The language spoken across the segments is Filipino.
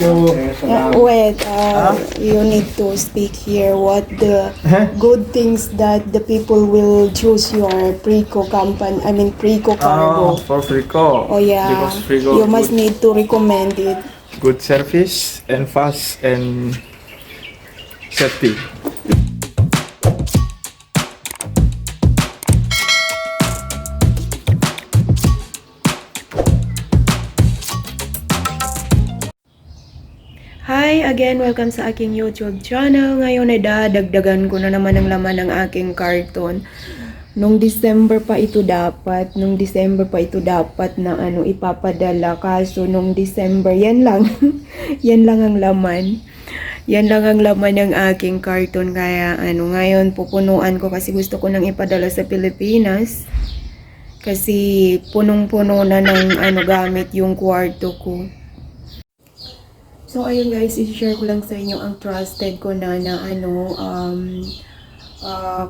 Wait, you need to speak here what the good things that the people will choose your Preco company, I mean Preco Cargo. For Frico. Oh yeah, Because Frico you must need to recommend it. good service and fast and safety. Hi again, welcome sa aking YouTube channel. Ngayon ay dadagdagan ko na naman ang laman ng aking karton. Nung December pa ito dapat na ipapadala, kaso nung December yan lang yan lang ang laman. Yan lang ang laman ng aking karton, kaya ngayon pupunuan ko kasi gusto ko nang ipadala sa Pilipinas. Kasi punong-puno na ng gamit yung kwarto ko. So ayun guys, i-share ko lang sa inyo ang trusted ko na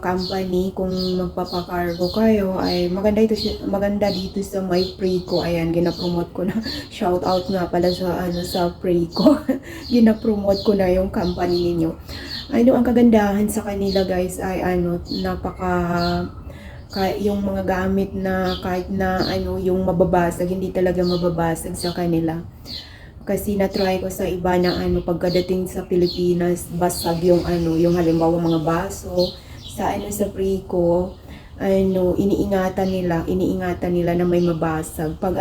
company. Kung magpapakargo kayo ay maganda dito sa My Preco. Ayan, gina-promote ko na. Shout out nga pala sa Preco. Gina-promote ko na yung company ninyo. Ang kagandahan sa kanila guys ay yung mga gamit na kahit na yung mababasag, hindi talaga mababasag sa kanila. Kasi na-try ko sa iba na pagkadating sa Pilipinas, basag yung halimbawa mga baso sa Preco, iniingatan nila na may mabasag. Pag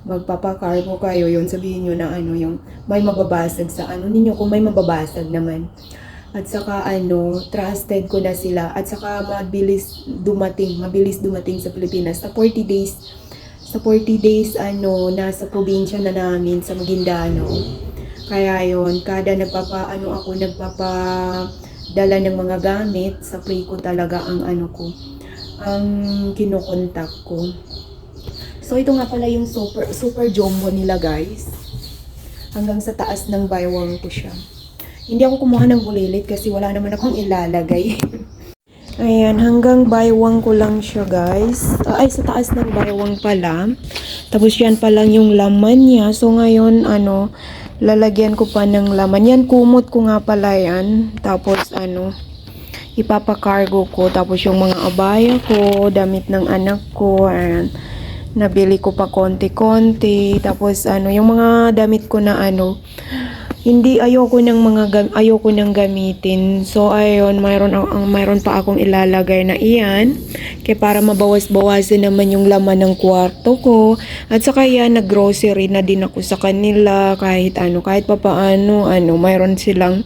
magpapakargo kayo, yun sabihin niyo na yung may mababasag sa ninyo, kung may mababasag naman. At saka trusted ko na sila, at saka mabilis dumating sa Pilipinas. Sa 40 days nasa probinsya na namin sa Maguindanao. Kaya yon, kada nagpapadala ng mga gamit sa Preco talaga ang kinukontak ko. So ito nga pala yung super jumbo nila guys. Hanggang sa taas ng baywang ko siya. Hindi ako kumuha ng bulilit kasi wala naman akong ilalagay. Ayan, hanggang baywang ko lang siya guys. Sa taas ng baywang pala. Tapos yan pa lang yung laman niya. So ngayon, lalagyan ko pa ng laman. Yan, kumot ko nga pala yan. Tapos ipapakargo ko. Tapos yung mga abaya ko, damit ng anak ko, ayan. Nabili ko pa konti-konti. Tapos yung mga damit ko na ayoko nang gamitin. So ayun, mayroon pa akong ilalagay na iyan kaya para mabawas-bawasan naman yung laman ng kwarto ko. At saka yan, nag-grocery na din ako sa kanila kahit papaano mayroon silang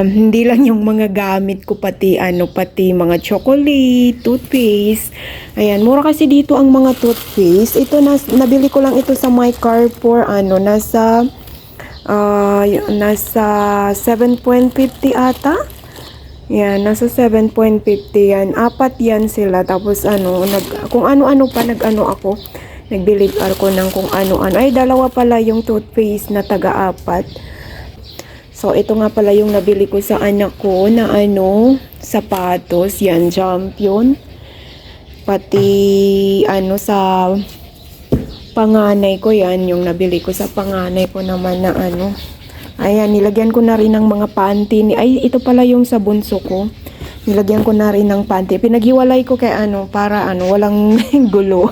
hindi lang yung mga gamit ko, pati mga chocolate, toothpaste. Ayan, mura kasi dito ang mga toothpaste. Ito nabili ko lang ito sa My Carrefour, nasa 7.50 ata. Yan, nasa 7.50 yan. Apat yan sila. Tapos kung ano-ano pa ako. Nagbili ako ng kung ano-ano. Ay, dalawa pala yung toothpaste na taga-apat. So, ito nga pala yung nabili ko sa anak ko na sapatos. Yan, Champion. Pati sa panganay ko, yan yung nabili ko sa panganay ko naman na ayan, nilagyan ko na rin ng mga panty ito pala yung sa bunso ko, nilagyan ko na rin ng panty, pinaghiwalay ko kay para walang gulo.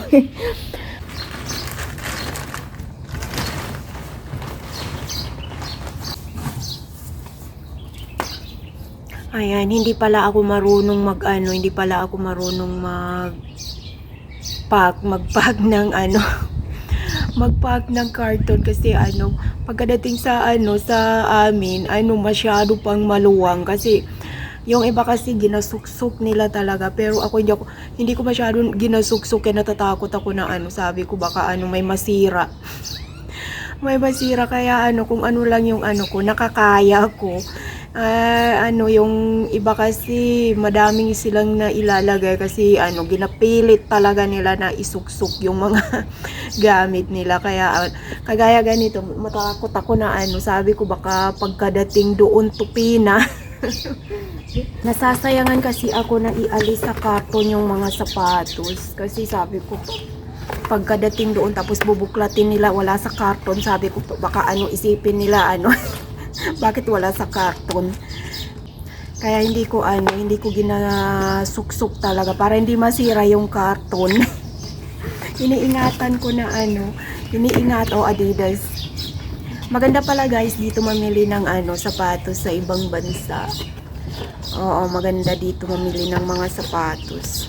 Ayan, hindi pala ako marunong mag-pack ng mag-pack ng karton kasi pagkadating sa amin masyado pang maluwang kasi yung iba kasi ginasuksok nila talaga, pero ako hindi ko masyado ginasuksok kaya natatakot ako na sabi ko baka may masira kaya kung lang yung ko nakakaya ko. Yung iba kasi madaming silang na ilalagay kasi ginapilit talaga nila na isuksok yung mga gamit nila, kaya kagaya ganito matakot ako na sabi ko baka pagkadating doon tupi na. Nasasayangan kasi ako na ialis sa karton yung mga sapatos kasi sabi ko pagkadating doon tapos bubuklatin nila wala sa karton, sabi ko baka ano isipin nila ano bakit wala sa karton. Kaya hindi ko ginasuksok talaga para hindi masira yung karton. Iniingatan ko na Adidas. Maganda pala guys dito mamili ng sapatos sa ibang bansa. Oo, maganda dito mamili ng mga sapatos.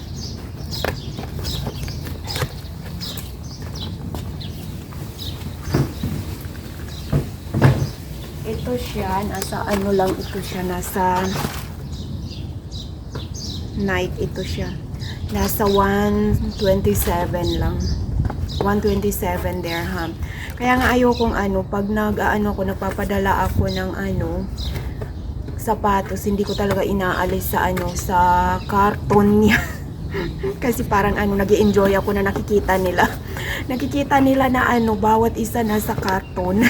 Ito siya, nasa Nike ito siya. Nasa 127 lang. 127 dirham. Kaya nga ayokong pag nagpapadala ako ng sapatos, hindi ko talaga inaalis sa karton niya. Kasi parang nag-i-enjoy ako na nakikita nila. Nakikita nila na bawat isa nasa karton.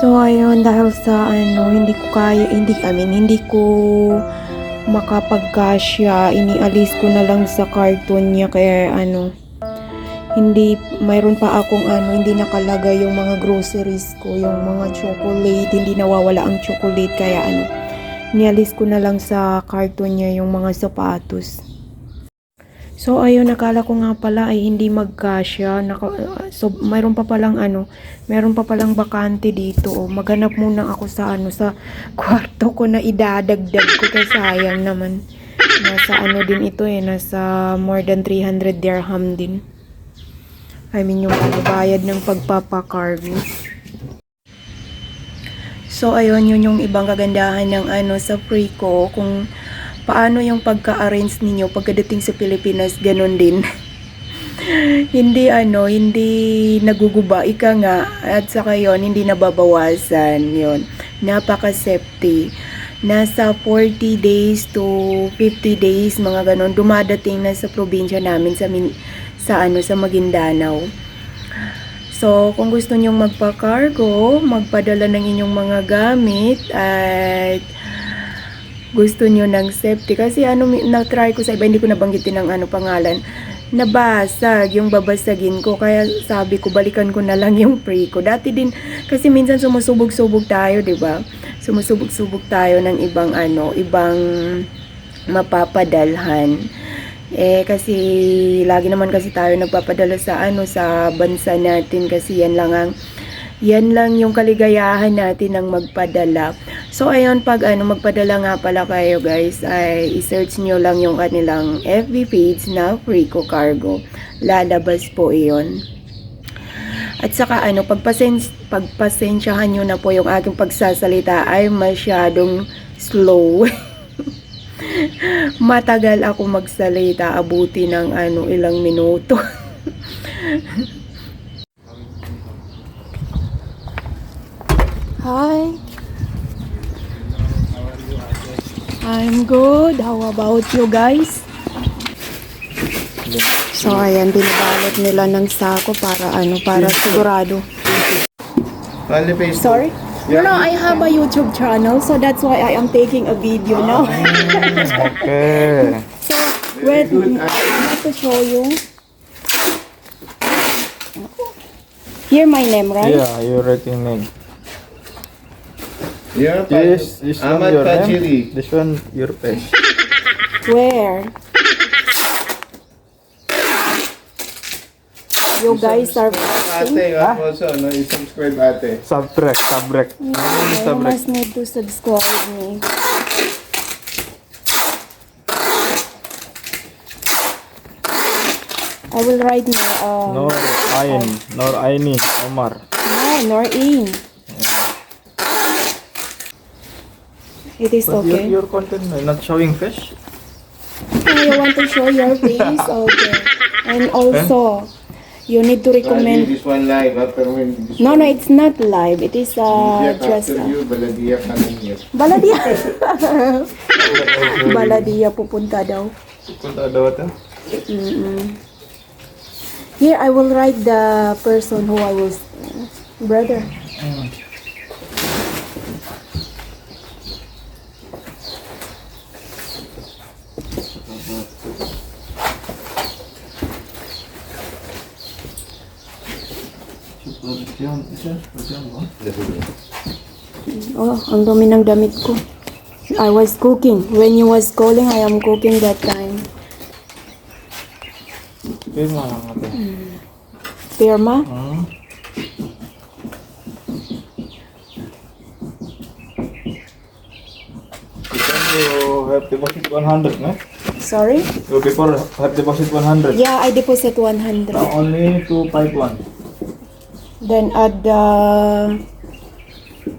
So ayun, dahil sa hindi ko makapagkasya, inialis ko na lang sa karton niya kaya mayroon pa akong hindi nakalagay yung mga groceries ko, yung mga chocolate, hindi nawawala ang chocolate kaya nialis ko na lang sa karton niya yung mga sapatos. So ayun, nakala ko nga pala ay hindi magkasya. So mayroon pa palang bakante dito. Maghanap muna ako sa sa kwarto ko na idadagdag ko kasi sayang naman. Nasa din ito nasa more than 300 dirham din. I mean yung bayad ng pagpapakargo. So ayun, yun yung ibang kagandahan ng sa Preco, kung paano yung pagka-arrange ninyo pagkadating sa Pilipinas, ganun din. hindi naguguba, ika nga, at saka yun, hindi nababawasan, yun. Napaka-safety. Nasa 40 days to 50 days, mga ganun, dumadating na sa probinsya namin sa Maguindanao. So, kung gusto nyong magpa-cargo, magpadala ng inyong mga gamit, at gusto nyo ng safety, kasi na-try ko sa iba, hindi ko nabanggitin ng pangalan, nabasag yung babasagin ko, kaya sabi ko balikan ko na lang yung Preco. Dati din kasi minsan sumusubog-subog tayo, 'di ba? Sumusubog-subog tayo ng ibang mapapadalhan. Kasi lagi naman kasi tayo nagpapadala sa sa bansa natin, kasi yan lang yung kaligayahan natin ng magpadala. So ayun, pag magpadala nga pala kayo guys, ay i-search nyo lang yung kanilang FB page na Preco Cargo. Lalabas po iyon. At saka pagpasensyahan nyo na po yung aking pagsasalita ay masyadong slow. Matagal ako magsalita, abuti ng ilang minuto. Hi. I'm good. How about you guys? So ayan, binabalot nila ng sako para sigurado. Sorry? No, I have a YouTube channel, so that's why I am taking a video now. Okay. So, wait, I have to show you. Here my name, right? Yeah, you're writing name. Yeah, This one Ahmad your name. Fajiri. This one your face. Where? You guys are Ate, also, i-subscribe ate. Subtract. you must need to subscribe me. I will write Nor Aini, Omar. Norin. It is But okay. your content not showing fish? You want to show your face? Okay. And also, you need to recommend. This one live, pero when this No, it's not live. It is just. after you, Baladia ka lang yun. Baladia. Baladia pupunta daw. Punta daw ito? Here, I will write the person who I will. Brother. Oh, ang dumi ng damit ko. I was cooking. When you was calling, I am cooking that time. Pirma lang ate. Pirma? Hmm? You have deposit 100, no? Sorry? You before have deposit 100. Yeah, I deposit 100. Now only 251. Then add the...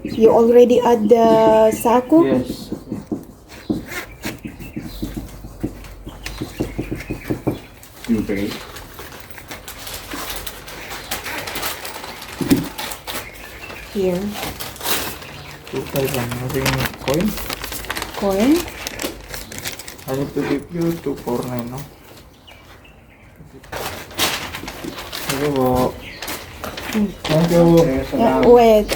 You already add the sako? Yes. You pay. Here. 251. Nothing coin. Coin? I need to give you 249, no? Okay po. Thank you. Yeah, wait,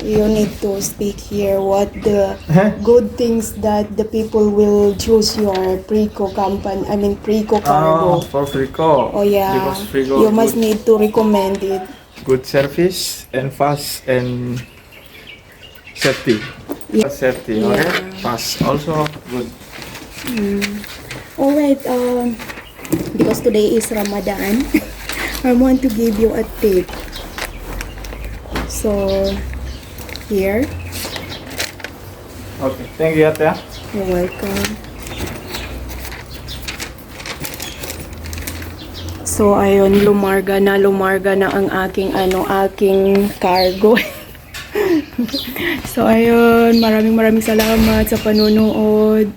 you need to speak here what the good things that the people will choose your Preco company, I mean Preco cargo. For Frico. Oh yeah, Because Frico you must need to recommend it. good service and fast and safety. Yeah. Safety, Yeah. okay? Fast also good. Oh wait, because today is Ramadan, I want to give you a tip. So, here, Okay, thank you ate. you're welcome. So, ayun, lumarga na ang aking, aking cargo. So, ayun, maraming salamat sa panunood.